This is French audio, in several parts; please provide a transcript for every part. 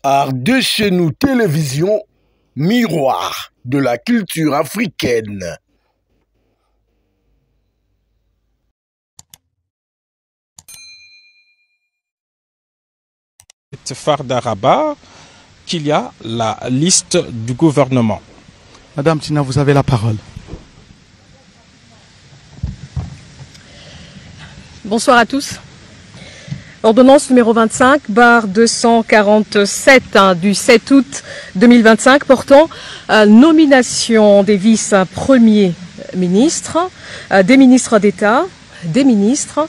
Art de chez nous télévision, miroir de la culture africaine. Farda Rabat, qu'il y a la liste du gouvernement. Madame Tina, vous avez la parole. Bonsoir à tous. Ordonnance numéro 25/247 du 7 août 2025 portant nomination des vice-premiers ministres, des ministres d'État, des ministres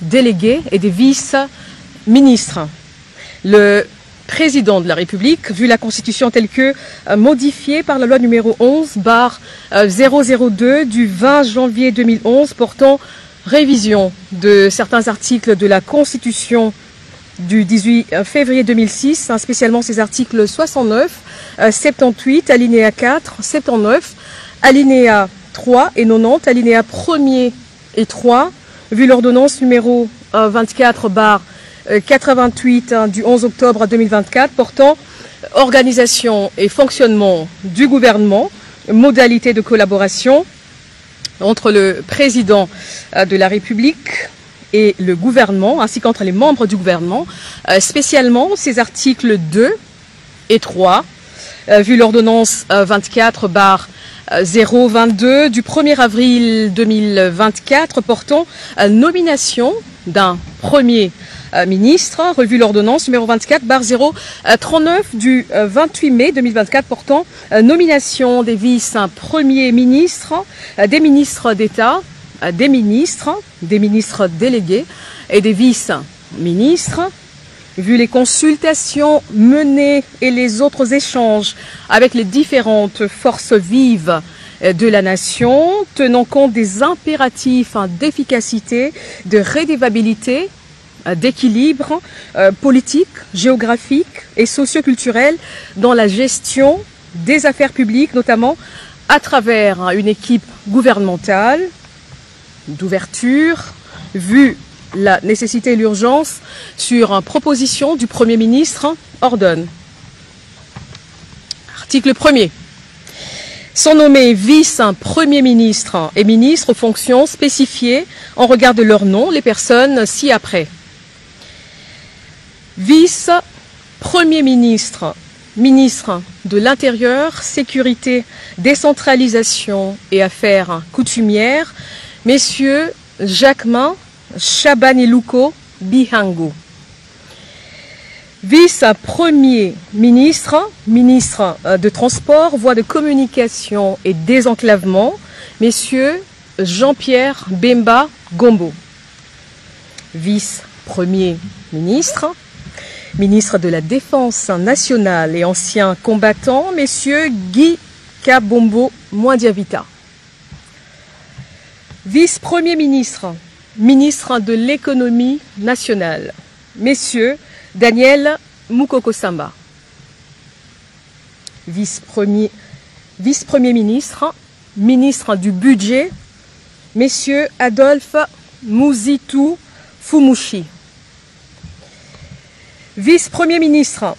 délégués et des vice-ministres. Le président de la République, vu la Constitution telle que modifiée par la loi numéro 11/002 du 20 janvier 2011 portant révision de certains articles de la Constitution du 18 février 2006, spécialement ces articles 69, 78, alinéa 4, 79, alinéa 3 et 90, alinéa 1er et 3, vu l'ordonnance numéro 24/88 du 11 octobre 2024 portant organisation et fonctionnement du gouvernement, modalités de collaboration entre le président de la République et le gouvernement, ainsi qu'entre les membres du gouvernement, spécialement ces articles 2 et 3, vu l'ordonnance 24/022 du 1er avril 2024 portant nomination d'un premier ministre, revu l'ordonnance numéro 24/039 du 28 mai 2024 portant nomination des vice-premiers ministres, des ministres d'État, des ministres délégués et des vice-ministres, vu les consultations menées et les autres échanges avec les différentes forces vives de la nation, tenant compte des impératifs d'efficacité, de rédévabilité, d'équilibre politique, géographique et socio-culturel dans la gestion des affaires publiques, notamment à travers une équipe gouvernementale d'ouverture, vu la nécessité et l'urgence sur proposition du Premier ministre, ordonne. Article 1er. Sont nommés vice-premiers ministres et ministres aux fonctions spécifiées en regard de leur nom les personnes ci-après. Vice-premier ministre, ministre de l'Intérieur, Sécurité, Décentralisation et Affaires coutumières, messieurs Jacquemin Chabanilouko Bihango. Vice-premier ministre, ministre de Transport, Voies de communication et désenclavement, messieurs Jean-Pierre Bemba Gombo. Vice-premier ministre, ministre de la Défense nationale et ancien combattant, messieurs Guy Kabombo Mwandiavita. Vice-premier ministre, ministre de l'économie nationale, messieurs Daniel Moukoko Samba. Vice-premier ministre, ministre du budget, messieurs Adolphe Mouzitou Fumushi. Vice-premier ministre,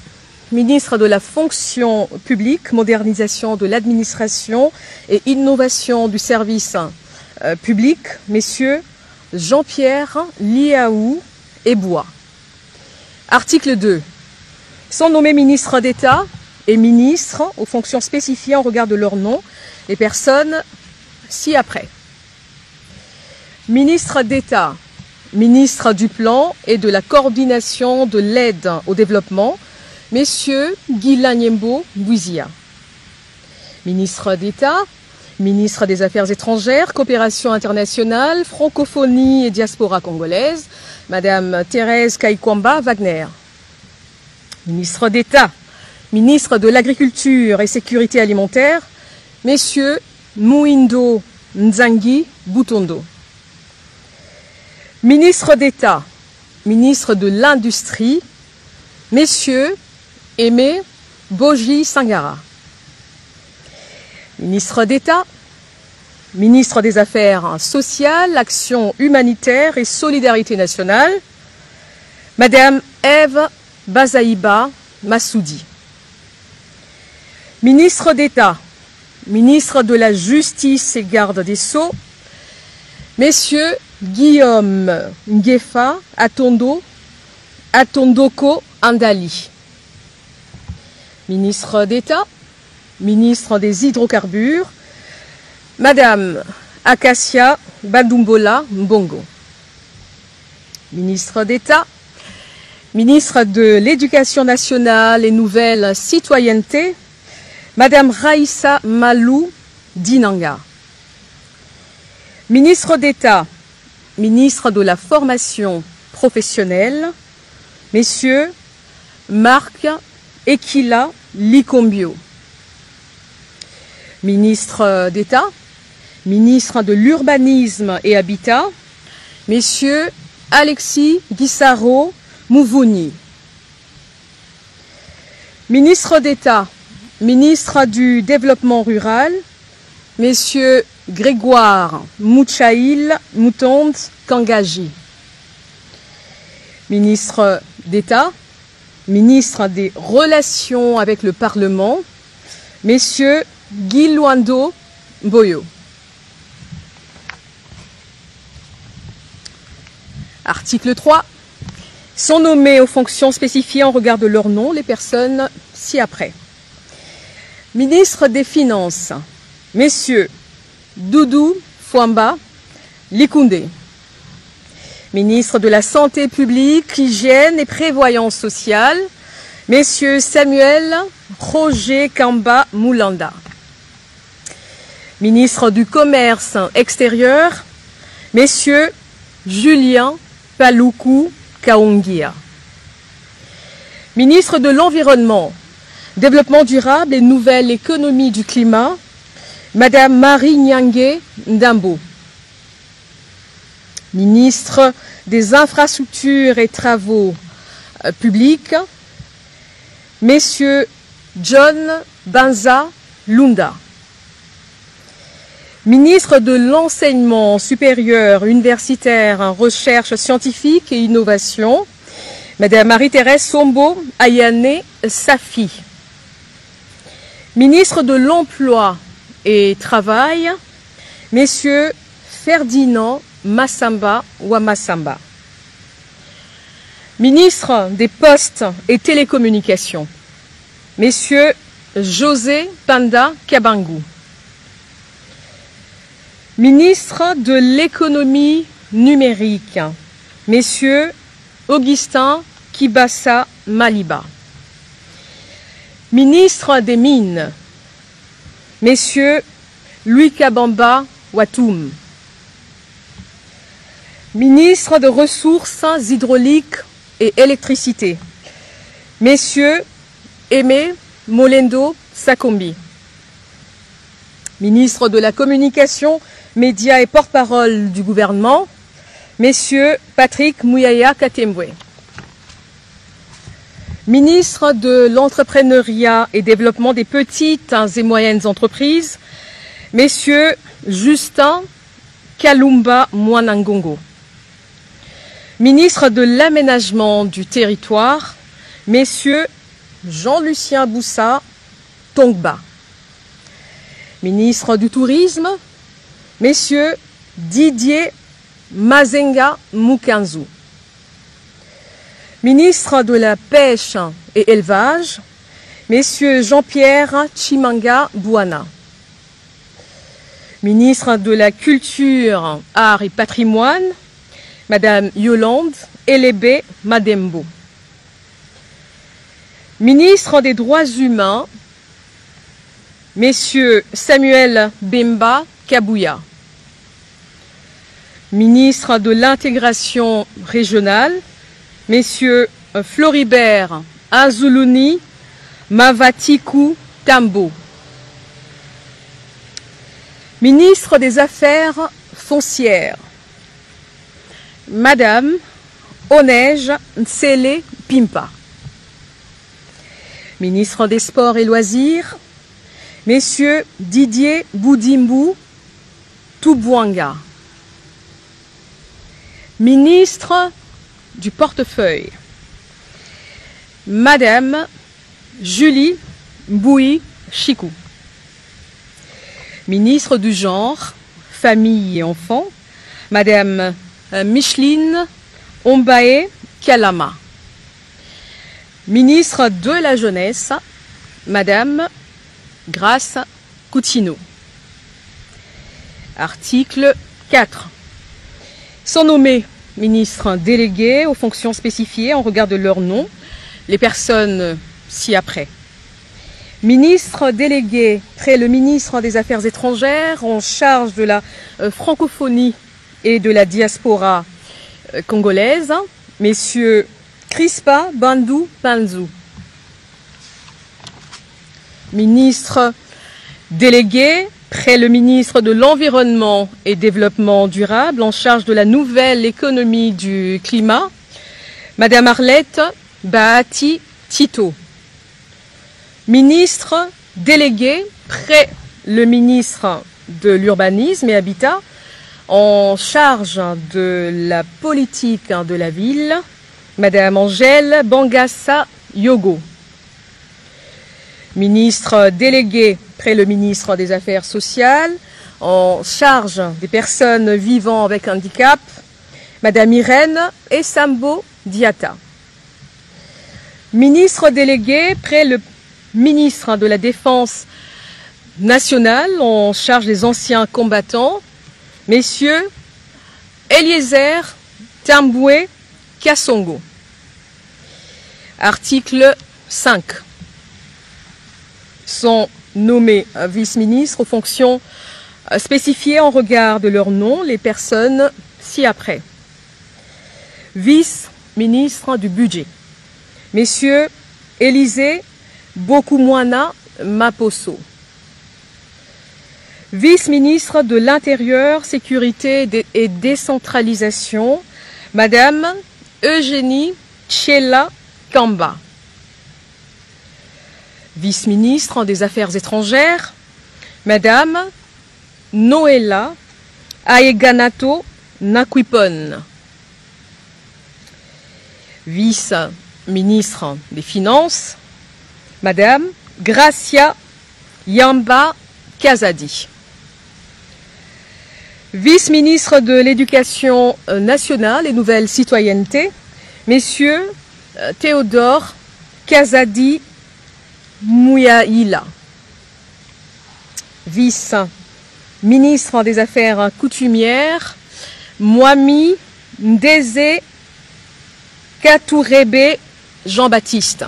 ministre de la fonction publique, modernisation de l'administration et innovation du service public, messieurs Jean-Pierre Liaou Ebois. Article 2. Sont nommés ministres d'État et ministres aux fonctions spécifiées en regard de leur nom les personnes ci-après. Ministre d'État, ministre du Plan et de la coordination de l'aide au développement, messieurs Guy Lanyembo Bouizia. Ministre d'État, ministre des Affaires étrangères, coopération internationale, francophonie et diaspora congolaise, Madame Thérèse Kaikwamba Wagner. Ministre d'État, ministre de l'Agriculture et Sécurité alimentaire, messieurs Mouindo Nzangi Boutondo. Ministre d'État, ministre de l'Industrie, messieurs Aimé Boji Sangara. Ministre d'État, ministre des Affaires sociales, Action humanitaire et solidarité nationale, Madame Ève Bazaïba Massoudi. Ministre d'État, ministre de la Justice et Garde des Sceaux, Messieurs Guillaume Nguefa Atondoko Andali. Ministre d'État, ministre des Hydrocarbures, Madame Acacia Badumbola Mbongo. Ministre d'État, ministre de l'Éducation nationale et nouvelle citoyenneté, Madame Raïssa Malou Dinanga. Ministre d'État, ministre de la formation professionnelle, Messieurs Marc Ekila Likombio. Ministre d'État, ministre de l'Urbanisme et Habitat, Messieurs Alexis Guissaro Mouvouni. Ministre d'État, ministre du Développement rural, Messieurs Grégoire Mouchaïl Moutonde Kangaji. Ministre d'État, ministre des Relations avec le Parlement, Messieurs Guy Luando Boyo. Article 3. Sont nommés aux fonctions spécifiées en regard de leur nom les personnes ci-après. Ministre des Finances, Messieurs Doudou Fouamba Likoundé. Ministre de la Santé publique, Hygiène et Prévoyance sociale, Messieurs Samuel Roger Kamba Moulanda. Ministre du Commerce extérieur, Messieurs Julien Paloukou Kaongia. Ministre de l'Environnement, Développement durable et nouvelle économie du climat, Madame Marie Nyangé Ndambo. Ministre des Infrastructures et Travaux publics, Messieurs John Banza Lunda. Ministre de l'Enseignement supérieur, universitaire, recherche scientifique et innovation, Madame Marie-Thérèse Sombo Ayane Safi. Ministre de l'Emploi et Travail, Messieurs Ferdinand Massamba Wamassamba. Ministre des Postes et Télécommunications, Messieurs José Panda Kabangou. Ministre de l'Économie numérique, Messieurs Augustin Kibassa Maliba. Ministre des Mines, Messieurs Louis Kabamba Watoum. Ministre de Ressources hydrauliques et électricité, Messieurs Aimé Molendo Sakombi. Ministre de la Communication, Médias et porte-parole du gouvernement, Messieurs Patrick Mouyaya Katembwe. Ministre de l'Entrepreneuriat et Développement des petites et moyennes entreprises, Messieurs Justin Kalumba Mwanangongo. Ministre de l'Aménagement du Territoire, Messieurs Jean-Lucien Boussa Tongba. Ministre du Tourisme, Messieurs Didier Mazenga Mukanzu. Ministre de la Pêche et Élevage, Messieurs Jean-Pierre Chimanga Bouana. Ministre de la Culture, Arts et Patrimoine, Madame Yolande Elébé Madembo. Ministre des Droits humains, Messieurs Samuel Bemba Kabouya. Ministre de l'Intégration régionale, Messieurs Floribert Azuluni Mavatiku Tambo. Ministre des Affaires foncières, Madame Onej Nsele Pimpa. Ministre des Sports et Loisirs, Messieurs Didier Boudimbu Toubouanga. Ministre du Portefeuille, Madame Julie Mbouyi Chikou. Ministre du Genre, Famille et Enfants, Madame Micheline Ombaé Kalama. Ministre de la Jeunesse, Madame Grace Coutinho. Article 4. Sont nommés ministres délégués aux fonctions spécifiées en regard de leur nom, les personnes ci-après. Ministre délégué près le ministre des Affaires étrangères en charge de la francophonie et de la diaspora congolaise, messieurs Crispa Bandou Panzou. Ministre délégué près le ministre de l'Environnement et Développement durable en charge de la nouvelle économie du climat, Madame Arlette Bahati Tito. Ministre délégué près le ministre de l'Urbanisme et Habitat en charge de la politique de la ville, Madame Angèle Bangassa Yogo. Ministre délégué près le ministre des Affaires sociales en charge des personnes vivant avec handicap, Madame Irène Essambo Diata. Ministre délégué près le ministre de la Défense nationale en charge des anciens combattants, messieurs Eliezer Tamboué Kassongo. Article 5. Sont nommés vice-ministres aux fonctions spécifiées en regard de leur nom, les personnes ci-après. Vice-ministre du budget, messieurs Élisée Bokoumouana Maposo. Vice-ministre de l'Intérieur, Sécurité et Décentralisation, Madame Eugénie Tchela Kamba. Vice-ministre des Affaires étrangères, Madame Noëlla Aeganato Nakwipon. Vice-ministre des Finances, Madame Gracia Yamba Kazadi. Vice-ministre de l'Éducation nationale et Nouvelle Citoyenneté, Messieurs Théodore Kazadi Mouyaïla. Vice-ministre des Affaires coutumières, Mwami Ndeze Katourebe Jean-Baptiste.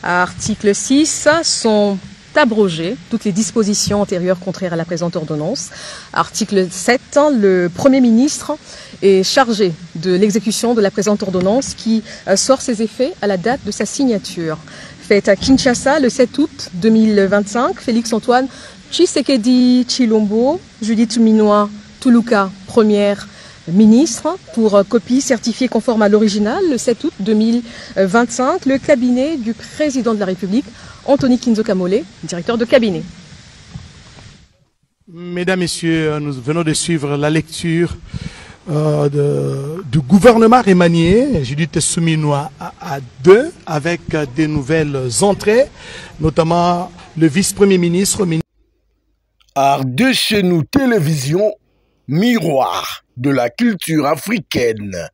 Article 6, sont abrogées toutes les dispositions antérieures contraires à la présente ordonnance. Article 7, le Premier ministre est chargé de l'exécution de la présente ordonnance qui sort ses effets à la date de sa signature. Faite à Kinshasa le 7 août 2025, Félix-Antoine Tshisekedi Tshilombo, Judith Minois Tuluka, première ministre, pour copie certifiée conforme à l'original le 7 août 2025, le cabinet du président de la République, Anthony Kinzo Kamole, directeur de cabinet. Mesdames, Messieurs, nous venons de suivre la lecture du gouvernement remanié, Judith Souminois à 2, avec des nouvelles entrées, notamment le vice-premier ministre. Art de chez nous, télévision, miroir de la culture africaine.